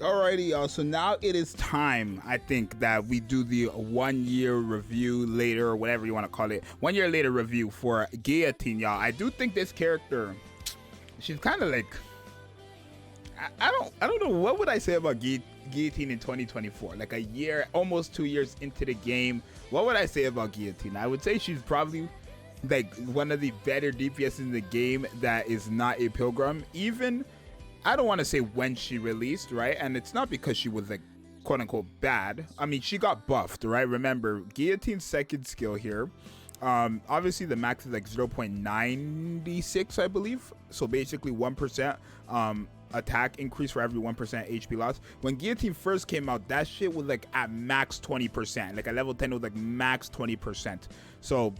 Alrighty, y'all. So now it is time, I think, that we do the 1 year review later, or whatever you want to call it. 1 year later review for Guillotine, y'all. I do think this character, she's kind of like, I don't know, what would I say about Guillotine in 2024? Like a year, almost 2 years into the game. What would I say about Guillotine? I would say she's probably like one of the better DPS in the game that is not a pilgrim. Even, I don't want to say when she released, right? And it's not because she was like quote unquote bad. I mean, she got buffed, right? Remember, Guillotine's second skill here, obviously the max is like 0.96, I believe. So basically 1% attack increase for every 1% HP loss. When Guillotine first came out, that shit was like at max 20%. Like at level 10, it was like max 20%. So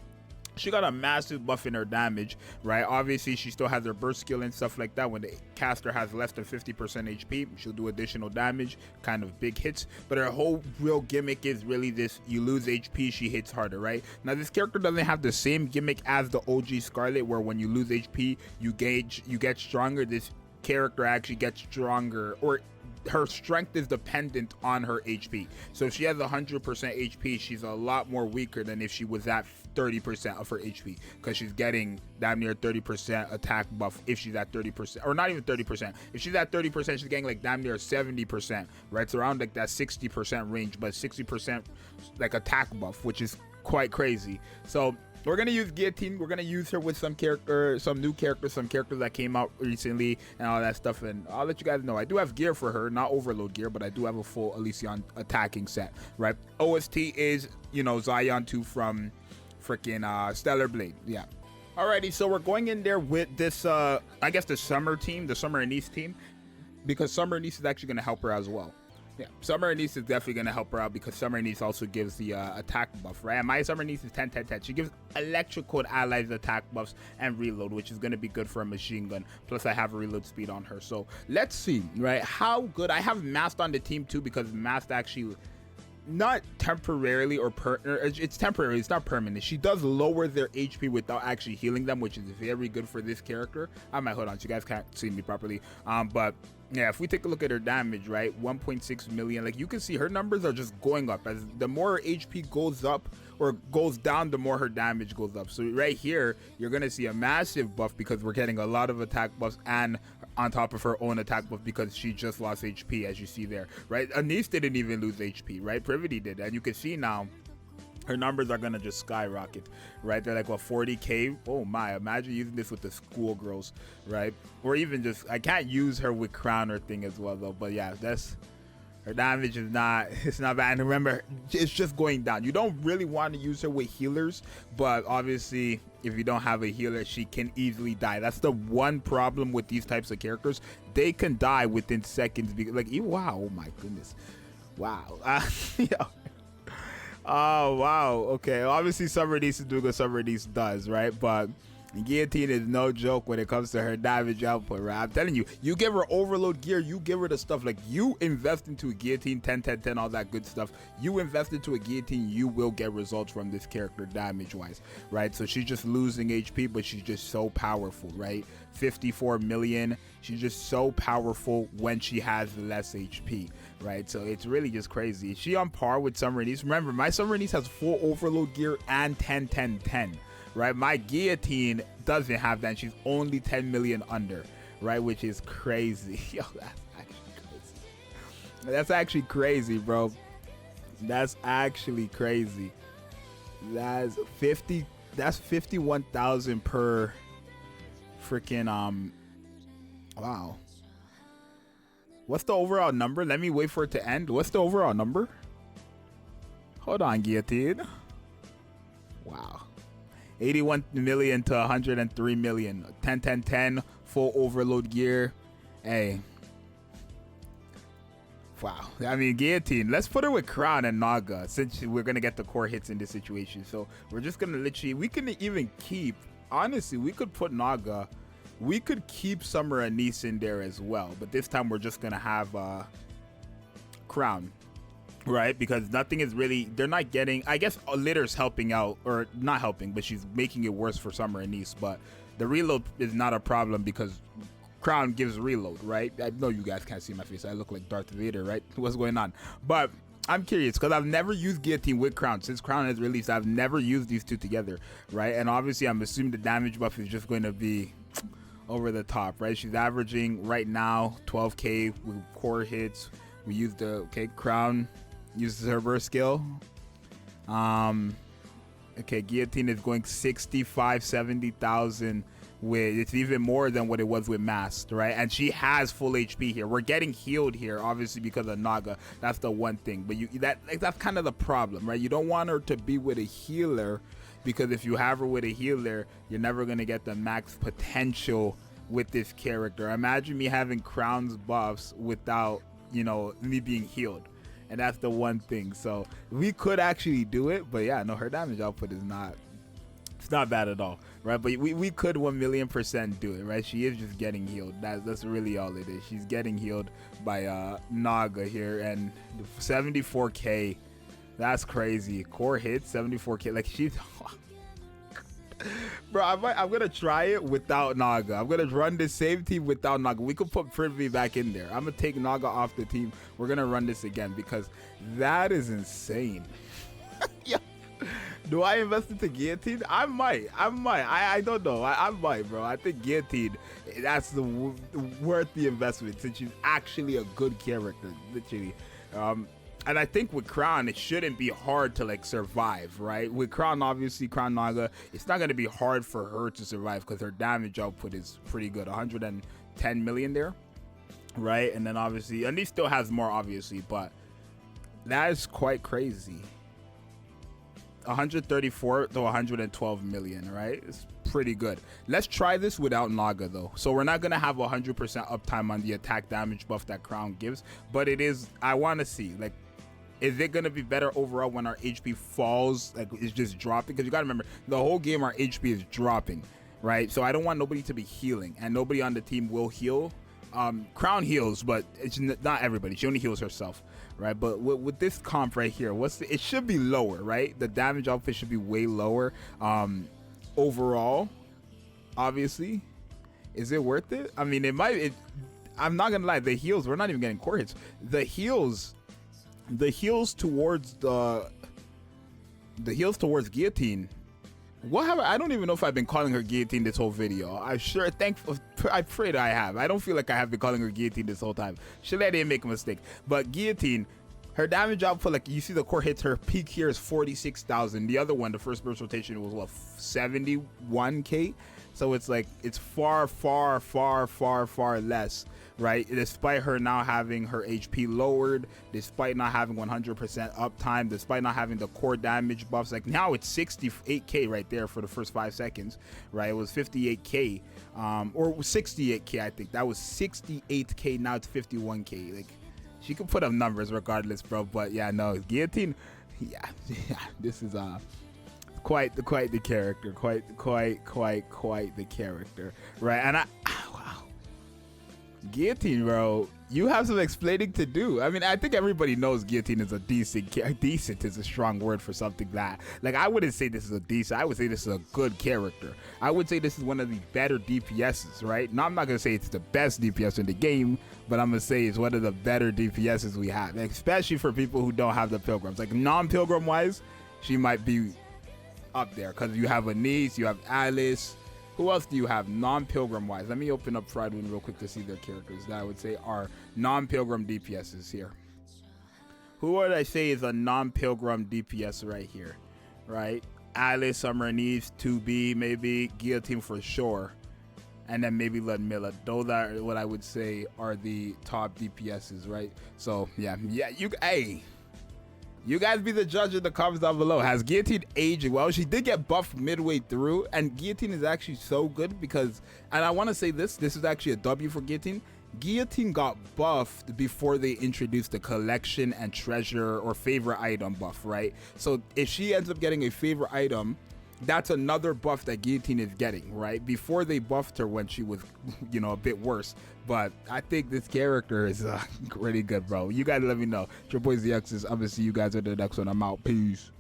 she got a massive buff in her damage, right? Obviously, she still has her burst skill and stuff like that. When the caster has less than 50% HP, she'll do additional damage, kind of big hits. But her whole real gimmick is really this: you lose HP, she hits harder, right? Now, this character doesn't have the same gimmick as the OG Scarlet, where when you lose HP, you get stronger. This character actually gets stronger, or her strength is dependent on her HP. So if she has 100% HP, she's a lot more weaker than if she was at 30% of her HP, because she's getting damn near 30% attack buff if she's at 30%, or not even 30%. If she's at 30%, she's getting like damn near 70%, right? It's around like that 60% range, but 60% like attack buff, which is quite crazy. So we're gonna use Guillotine. We're gonna use her with some new characters, some characters that came out recently, and all that stuff. And I'll let you guys know I do have gear for her, not overload gear, but I do have a full Elysion attacking set, right? OST is, you know, Zion 2 from freaking Stellar Blade. Yeah. Alrighty, so we're going in there with this, I guess the Summer team, the Summer Anise team, because Summer Anise is actually gonna help her as well. Yeah, Summer Anise is definitely going to help her out, because Summer Anise also gives the attack buff, right? And my Summer Anise is 10-10-10. She gives electrical allies attack buffs and reload, which is going to be good for a machine gun. Plus, I have a reload speed on her. So let's see, right, how good. I have Mast on the team too, because Mast actually, not temporarily or it's temporary, it's not permanent. She does lower their HP without actually healing them, which is very good for this character. I might, hold on, so you guys can't see me properly, but yeah, if we take a look at her damage, right, 1.6 million, like you can see her numbers are just going up. As the more her HP goes up or goes down, the more her damage goes up. So right here, you're gonna see a massive buff, because we're getting a lot of attack buffs, and on top of her own attack buff, because she just lost HP, as you see there, right? Anise didn't even lose HP, right? Privity did, and you can see now her numbers are gonna just skyrocket, right? They're like, what, 40k? Oh my, imagine using this with the schoolgirls, right? Or even just, I can't use her with Crown or thing as well though, but yeah, that's, her damage is not, it's not bad. And remember, it's just going down. You don't really want to use her with healers, but obviously if you don't have a healer, she can easily die. That's the one problem with these types of characters. They can die within seconds, because like, wow, oh my goodness, wow. Yeah. Oh wow, okay, obviously Summer Anise is doing what Summer Anise does, right? But Guillotine is no joke when it comes to her damage output, right? I'm telling you, you give her overload gear, you give her the stuff, like you invest into a Guillotine, 10-10-10, all that good stuff. You invest into a Guillotine, you will get results from this character damage wise, right? So she's just losing HP, but she's just so powerful, right? 54 million, she's just so powerful when she has less HP, right? So it's really just crazy. Is she on par with Summer Anise? Remember, my Summer Anise has full overload gear and 10-10-10. right? My Guillotine doesn't have that. She's only 10 million under, right? Which is crazy. Yo, that's actually crazy. That's actually crazy, bro. That's actually crazy. That's 50. That's 51,000 per freaking wow. What's the overall number? Let me wait for it to end. What's the overall number? Hold on, Guillotine. Wow. 81 million to 103 million. 10 10 10 full overload gear. Hey. Wow. I mean, Guillotine. Let's put her with Crown and Naga, since we're going to get the core hits in this situation. So we're just going to literally, we can even keep, honestly, we could put Naga. We could keep Summer Anise in there as well. But this time we're just going to have Crown. Right, because nothing is really, they're not getting, I guess Litter's helping out, or not helping, but she's making it worse for Summer Anise. But the reload is not a problem because Crown gives reload, right? I know you guys can't see my face. I look like Darth Vader, right? What's going on? But I'm curious because I've never used Guillotine with Crown. Since Crown has released, I've never used these two together, right? And obviously, I'm assuming the damage buff is just going to be over the top, right? She's averaging right now 12k with core hits. We used the Crown uses her burst skill. Guillotine is going 65, 70,000 with, it's even more than what it was with Masked, right? And she has full HP here. We're getting healed here, obviously because of Naga. That's the one thing. But that's kind of the problem, right? You don't want her to be with a healer, because if you have her with a healer, you're never gonna get the max potential with this character. Imagine me having Crown's buffs without, you know, me being healed. And that's the one thing. So we could actually do it, but yeah, no, her damage output is not, it's not bad at all, right? But we could 1,000,000% do it, right? She is just getting healed. That's really all it is. She's getting healed by Naga here, and 74k. That's crazy. Core hit 74k. Like, she's bro, I'm gonna try it without Naga. I'm gonna run the same team without Naga. We could put Privy back in there. I'm gonna take Naga off the team. We're gonna run this again because that is insane. Yeah. Do I invest into Guillotine? I might. I don't know. I might, bro. I think Guillotine, that's the worth the investment, since she's actually a good character, literally. And I think with Crown, it shouldn't be hard to like survive, right? With Crown, obviously, Crown Naga, it's not going to be hard for her to survive because her damage output is pretty good. 110 million there, right? And then obviously, Anise still has more, obviously, but that is quite crazy. 134 to 112 million, right? It's pretty good. Let's try this without Naga though. So we're not gonna have 100% uptime on the attack damage buff that Crown gives, but it is, I want to see, like, is it gonna be better overall when our HP falls, like it's just dropping? Because you gotta remember, the whole game our HP is dropping, right? So I don't want nobody to be healing, and nobody on the team will heal. Crown heals, but it's not everybody. She only heals herself, right? But with this comp right here, it should be lower, right? The damage output should be way lower. Overall, obviously, is it worth it? I mean, it might. I'm not gonna lie. The heals, we're not even getting core hits. The heals towards Guillotine. What have I don't even know if I've been calling her Guillotine this whole video. I pray that I have. I don't feel like I have been calling her Guillotine this whole time. Surely I didn't make a mistake. But Guillotine, her damage output, like you see the core hits, her peak here is 46,000. The other one, the first burst rotation, was what, 71k? So it's like, it's far less, right? Despite her now having her HP lowered, despite not having 100% uptime, despite not having the core damage buffs. Like now it's 68k right there for the first 5 seconds, right? It was 58k, or 68k, I think. That was 68k, now it's 51k. Like, she can put up numbers regardless, bro. But yeah, no, Guillotine, yeah, this is quite the character, quite the character, right? And wow, Guillotine, bro, you have some explaining to do. I mean, I think everybody knows Guillotine is a decent is a strong word for something that, like, I wouldn't say this is a decent, I would say this is a good character. I would say this is one of the better DPSs, right? Now, I'm not gonna say it's the best DPS in the game, but I'm gonna say it's one of the better DPSs we have, especially for people who don't have the pilgrims. Like, non-pilgrim wise, she might be up there because you have Anise, you have Anise. Who else do you have non-pilgrim wise? Let me open up Friedwin real quick to see their characters that I would say are non-pilgrim DPSs here. Who would I say is a non-pilgrim DPS right here, right? Anise, Summer, Anise, 2B, maybe Guillotine for sure, and then maybe Ludmilla. Those are what I would say are the top DPSs, right? So yeah, you guys be the judge in the comments down below. Has Guillotine aged well? She did get buffed midway through, and Guillotine is actually so good because, and I want to say this is actually a W for Guillotine. Guillotine got buffed before they introduced the collection and treasure or favorite item buff, right? So if she ends up getting a favorite item, that's another buff that Guillotine is getting, right? Before they buffed her when she was, you know, a bit worse. But I think this character is pretty good, bro. You guys let me know. It's your boy Zxous. I'm gonna see you guys in the next one. I'm out. Peace.